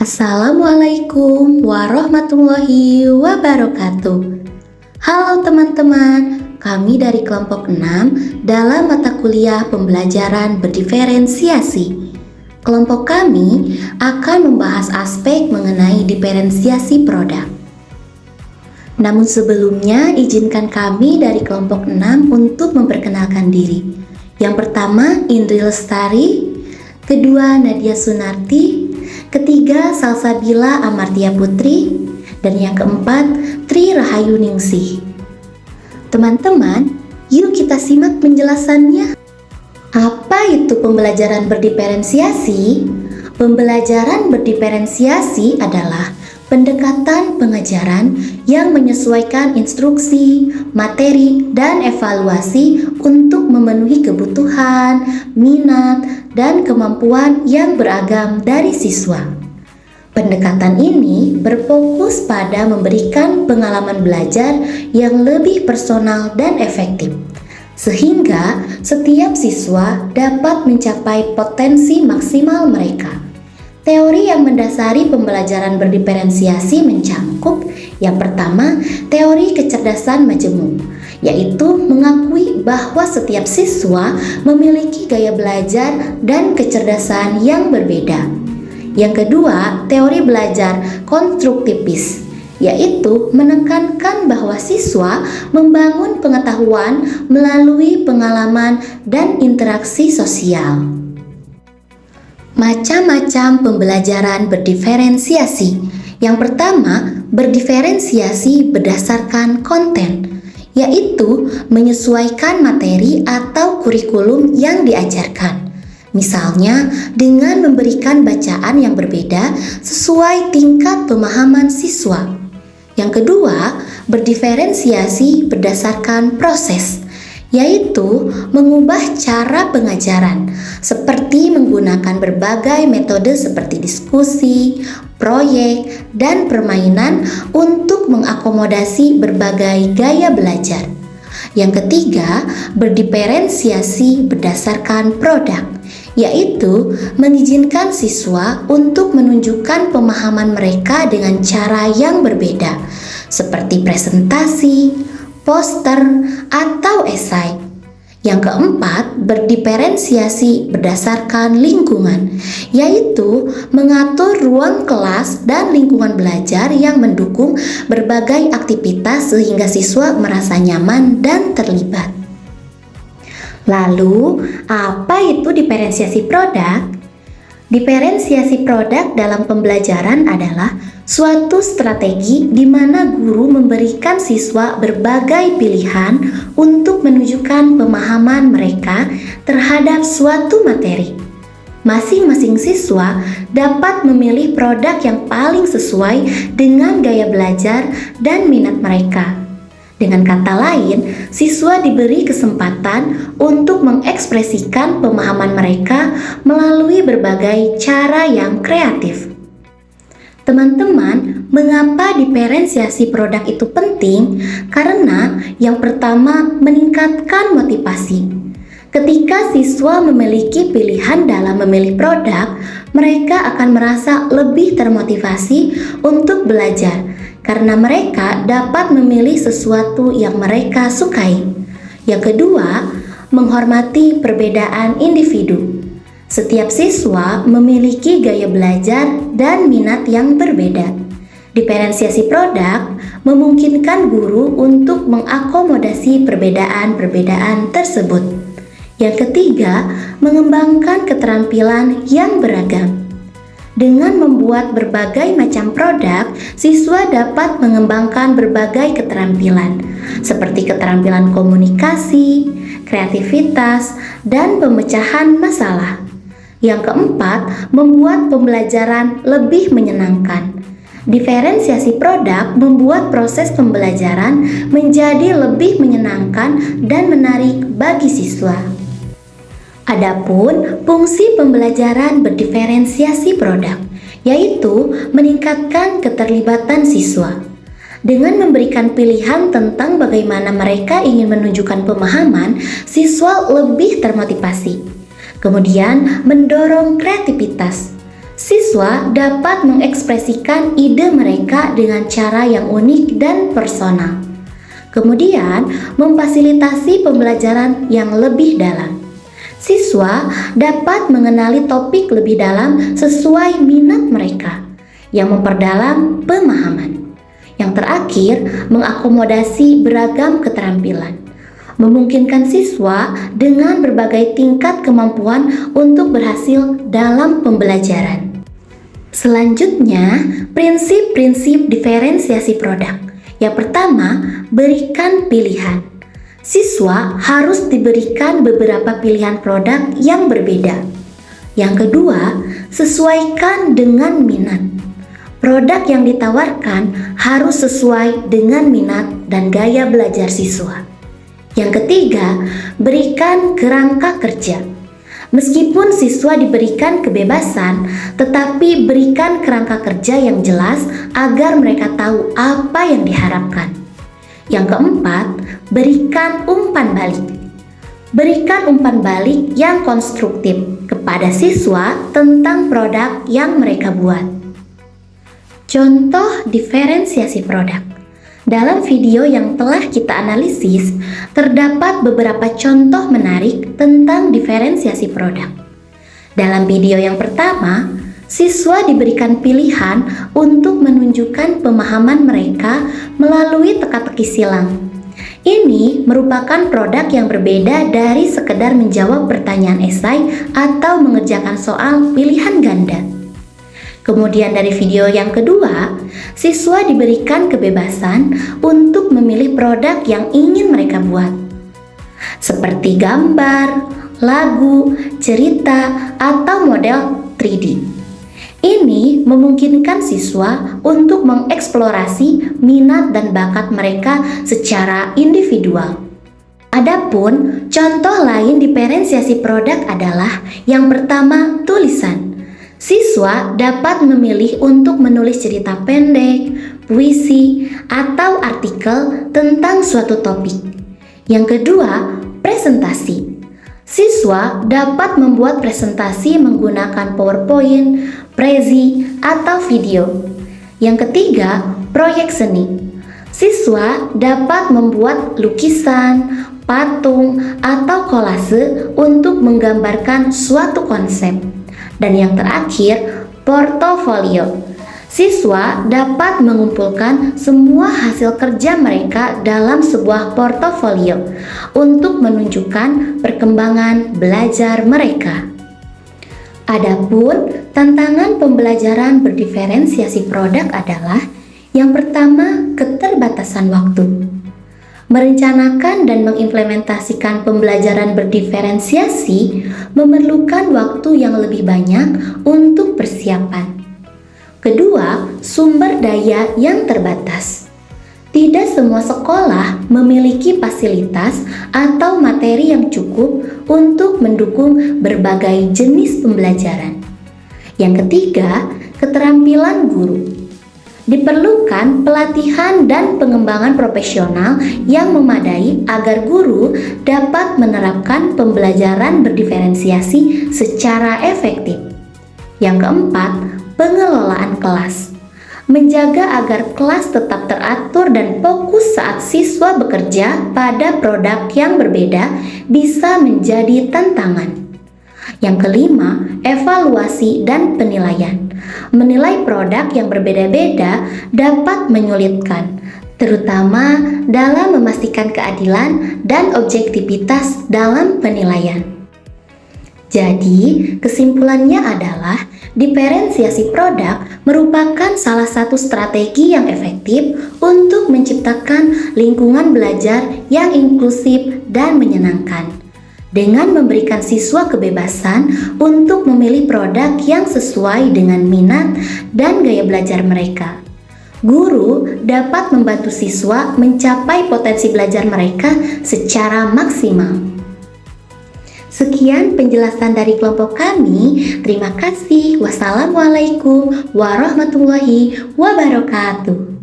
Assalamualaikum warahmatullahi wabarakatuh. Halo teman-teman, kami dari kelompok 6 dalam mata kuliah pembelajaran berdiferensiasi. Kelompok kami akan membahas aspek mengenai diferensiasi produk. Namun sebelumnya, izinkan kami dari kelompok 6 untuk memperkenalkan diri. Yang pertama, Indri Lestari. Kedua, Nadia Sunarti. Ketiga, Salsabila Amartia Putri. Dan yang keempat, Tri Rahayu Ningsih. Teman-teman, yuk kita simak penjelasannya. Apa itu pembelajaran berdiferensiasi? Pembelajaran berdiferensiasi adalah pendekatan pengajaran yang menyesuaikan instruksi, materi, dan evaluasi untuk memenuhi kebutuhan, minat, dan kemampuan yang beragam dari siswa. Pendekatan ini berfokus pada memberikan pengalaman belajar yang lebih personal dan efektif, sehingga setiap siswa dapat mencapai potensi maksimal mereka. Teori yang mendasari pembelajaran berdiferensiasi mencakup yang pertama, teori kecerdasan majemuk, yaitu mengakui bahwa setiap siswa memiliki gaya belajar dan kecerdasan yang berbeda. Yang kedua, teori belajar konstruktivis, yaitu menekankan bahwa siswa membangun pengetahuan melalui pengalaman dan interaksi sosial. Macam-macam pembelajaran berdiferensiasi. Yang pertama, berdiferensiasi berdasarkan konten, yaitu menyesuaikan materi atau kurikulum yang diajarkan. Misalnya, dengan memberikan bacaan yang berbeda sesuai tingkat pemahaman siswa. Yang kedua, berdiferensiasi berdasarkan proses, yaitu mengubah cara pengajaran seperti menggunakan berbagai metode seperti diskusi, proyek, dan permainan untuk mengakomodasi berbagai gaya belajar. Yang ketiga, berdiferensiasi berdasarkan produk, yaitu mengizinkan siswa untuk menunjukkan pemahaman mereka dengan cara yang berbeda, seperti presentasi, poster, atau esai. Yang keempat, berdiferensiasi berdasarkan lingkungan, yaitu mengatur ruang kelas dan lingkungan belajar yang mendukung berbagai aktivitas sehingga siswa merasa nyaman dan terlibat. Lalu, apa itu diferensiasi produk? Diferensiasi produk dalam pembelajaran adalah suatu strategi di mana guru memberikan siswa berbagai pilihan untuk menunjukkan pemahaman mereka terhadap suatu materi. Masing-masing siswa dapat memilih produk yang paling sesuai dengan gaya belajar dan minat mereka. Dengan kata lain, siswa diberi kesempatan untuk mengekspresikan pemahaman mereka melalui berbagai cara yang kreatif. Teman-teman, mengapa diferensiasi produk itu penting? Karena yang pertama, meningkatkan motivasi. Ketika siswa memiliki pilihan dalam memilih produk, mereka akan merasa lebih termotivasi untuk belajar karena mereka dapat memilih sesuatu yang mereka sukai. Yang kedua, menghormati perbedaan individu. Setiap siswa memiliki gaya belajar dan minat yang berbeda. Diferensiasi produk memungkinkan guru untuk mengakomodasi perbedaan-perbedaan tersebut. Yang ketiga, mengembangkan keterampilan yang beragam. Dengan membuat berbagai macam produk, siswa dapat mengembangkan berbagai keterampilan, seperti keterampilan komunikasi, kreativitas, dan pemecahan masalah. Yang keempat, membuat pembelajaran lebih menyenangkan. Diferensiasi produk membuat proses pembelajaran menjadi lebih menyenangkan dan menarik bagi siswa. Adapun fungsi pembelajaran berdiferensiasi produk, yaitu meningkatkan keterlibatan siswa. Dengan memberikan pilihan tentang bagaimana mereka ingin menunjukkan pemahaman, siswa lebih termotivasi. Kemudian mendorong kreativitas. Siswa dapat mengekspresikan ide mereka dengan cara yang unik dan personal. Kemudian, memfasilitasi pembelajaran yang lebih dalam. Siswa dapat mengenali topik lebih dalam sesuai minat mereka, yang memperdalam pemahaman. Yang terakhir, mengakomodasi beragam keterampilan, memungkinkan siswa dengan berbagai tingkat kemampuan untuk berhasil dalam pembelajaran. Selanjutnya, prinsip-prinsip diferensiasi produk. Yang pertama, berikan pilihan. Siswa harus diberikan beberapa pilihan produk yang berbeda. Yang kedua, sesuaikan dengan minat. Produk yang ditawarkan harus sesuai dengan minat dan gaya belajar siswa. Yang ketiga, berikan kerangka kerja. Meskipun siswa diberikan kebebasan, tetapi berikan kerangka kerja yang jelas agar mereka tahu apa yang diharapkan. Yang keempat, berikan umpan balik. Berikan umpan balik yang konstruktif kepada siswa tentang produk yang mereka buat. Contoh diferensiasi produk. Dalam video yang telah kita analisis, terdapat beberapa contoh menarik tentang diferensiasi produk. Dalam video yang pertama, siswa diberikan pilihan untuk menunjukkan pemahaman mereka melalui teka-teki silang. Ini merupakan produk yang berbeda dari sekedar menjawab pertanyaan esai atau mengerjakan soal pilihan ganda. Kemudian dari video yang kedua, siswa diberikan kebebasan untuk memilih produk yang ingin mereka buat, seperti gambar, lagu, cerita, atau model 3D. Ini memungkinkan siswa untuk mengeksplorasi minat dan bakat mereka secara individual. Adapun contoh lain diferensiasi produk adalah yang pertama, tulisan. Siswa dapat memilih untuk menulis cerita pendek, puisi, atau artikel tentang suatu topik. Yang kedua, presentasi. Siswa dapat membuat presentasi menggunakan PowerPoint, Prezi, atau video. Yang ketiga, proyek seni. Siswa dapat membuat lukisan, patung, atau kolase untuk menggambarkan suatu konsep. Dan yang terakhir, portofolio. Siswa dapat mengumpulkan semua hasil kerja mereka dalam sebuah portofolio untuk menunjukkan perkembangan belajar mereka. Adapun tantangan pembelajaran berdiferensiasi produk adalah yang pertama, keterbatasan waktu. Merencanakan dan mengimplementasikan pembelajaran berdiferensiasi memerlukan waktu yang lebih banyak untuk persiapan. Kedua, sumber daya yang terbatas. Tidak semua sekolah memiliki fasilitas atau materi yang cukup untuk mendukung berbagai jenis pembelajaran. Yang ketiga, keterampilan guru. Diperlukan pelatihan dan pengembangan profesional yang memadai agar guru dapat menerapkan pembelajaran berdiferensiasi secara efektif. Yang keempat, pengelolaan kelas. Menjaga agar kelas tetap teratur dan fokus saat siswa bekerja pada produk yang berbeda bisa menjadi tantangan. Yang kelima, evaluasi dan penilaian. Menilai produk yang berbeda-beda dapat menyulitkan, terutama dalam memastikan keadilan dan objektivitas dalam penilaian. Jadi, kesimpulannya adalah diferensiasi produk merupakan salah satu strategi yang efektif untuk menciptakan lingkungan belajar yang inklusif dan menyenangkan, dengan memberikan siswa kebebasan untuk memilih produk yang sesuai dengan minat dan gaya belajar mereka. Guru dapat membantu siswa mencapai potensi belajar mereka secara maksimal. Sekian penjelasan dari kelompok kami. Terima kasih. Wassalamualaikum warahmatullahi wabarakatuh.